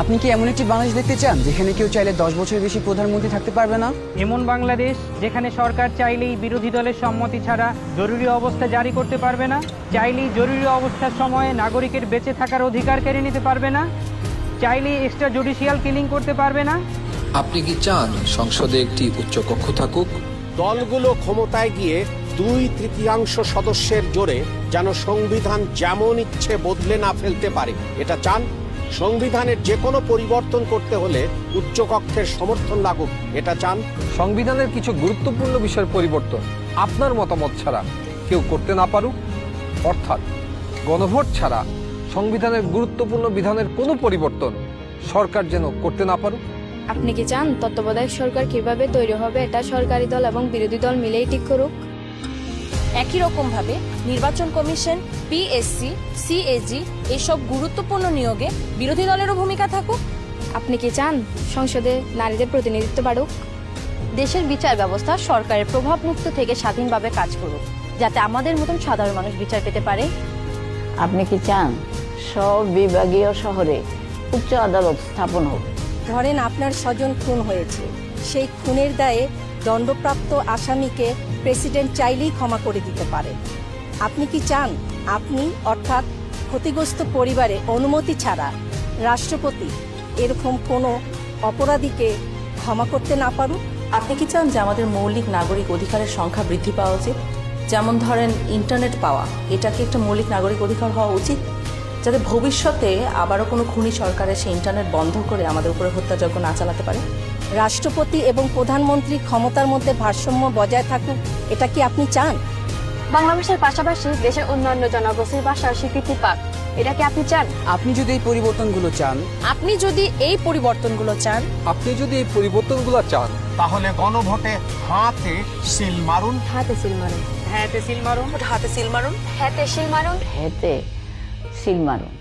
আপনি কি এমন একটি বাংলাদেশ দেখতে চান যেখানে কেউ চাইলে 10 বছরের বেশি প্রধানমন্ত্রী থাকতে পারবে না? এমন বাংলাদেশ যেখানে সরকার চাইলেই বিরোধী দলের সম্মতি ছাড়া জরুরি অবস্থা জারি করতে পারবে না, চাইলেই জরুরি অবস্থার সময়ে নাগরিকের বেঁচে থাকার অধিকার কেড়ে নিতে পারবে না, চাইলেই এক্সট্রা জুডিশিয়াল কিলিং করতে পারবে না। আপনি কি চান সংসদে একটি উচ্চকক্ষ থাকুক? দলগুলো ক্ষমতায় গিয়ে 2/3 সদস্যের জোরে যেন সংবিধান যেমন ইচ্ছে বদলে না ফেলতে পারে, এটা চান? সংবিধানের যে কোনো পরিবর্তন করতে হলে উচ্চকক্ষের সমর্থন লাগুক, এটা চান? সংবিধানের কিছু গুরুত্বপূর্ণ বিষয়ের পরিবর্তন আপনার মতামত ছাড়া কেউ করতে না পারুক, অর্থাৎ গণভোট ছাড়া সংবিধানের গুরুত্বপূর্ণ বিধানের কোনো পরিবর্তন সরকার যেন করতে না পারুক। আপনি কি চান তত্ত্বাবধায়ক সরকার কিভাবে তৈরি হবে এটা সরকারি দল এবং বিরোধী দল মিলেই ঠিক করুক? একই রকমভাবে নির্বাচন কমিশন, পিএসসি, সিএজি এসব গুরুত্বপূর্ণ নিয়োগে বিরোধী দলেরও ভূমিকা থাকুক। আপনি কি চান সংসদে নারীদের প্রতিনিধিত্ব বাড়ুক? দেশের বিচার ব্যবস্থা সরকারের প্রভাব মুক্ত থেকে স্বাধীনভাবে কাজ করুক, যাতে আমাদের মতন সাধারণ মানুষ বিচার পেতে পারে। আপনি কি চান সব বিভাগীয় শহরে উচ্চ আদালত স্থাপন হোক? ধরেন আপনার স্বজন খুন হয়েছে, সেই খুনের দায়ে দণ্ডপ্রাপ্ত আসামিকে প্রেসিডেন্ট চাইলেই ক্ষমা করে দিতে পারে। আপনি কি চান আপনি অর্থাৎ ক্ষতিগ্রস্ত পরিবারে অনুমতি ছাড়া রাষ্ট্রপতি এরকম কোনো অপরাধীকে ক্ষমা করতে না পারুক? আপনি কি চান যে আমাদের মৌলিক নাগরিক অধিকারের সংখ্যা বৃদ্ধি পাওয়া উচিত? যেমন ধরেন ইন্টারনেট পাওয়া, এটাকে একটা মৌলিক নাগরিক অধিকার হওয়া উচিত, যাতে ভবিষ্যতে আবারও কোনো খুনি সরকারের সেই ইন্টারনেট বন্ধ করে আমাদের উপরে হত্যাযজ্ঞ না চালাতে পারে। রাষ্ট্রপতি এবং প্রধানমন্ত্রী ক্ষমতার মধ্যে ভারসাম্য বজায় থাকুক, এটা কি আপনি চান? বাংলা ভাষার পাশাপাশি দেশের অন্যান্য জনগোষ্ঠীর ভাষার স্বীকৃতি পাক, এটা কি আপনি চান? আপনি যদি এই পরিবর্তনগুলো চান, আপনি যদি এই পরিবর্তনগুলো চান, আপনি যদি এই পরিবর্তনগুলো চান, তাহলে গণভোটে হাতে সিল মারুন। হাতে সিল মারুন। হ্যাঁ, সিল মারুন। হাতে সিল মারুন। হাতে সিল মারুন। হেতে সিল মারুন।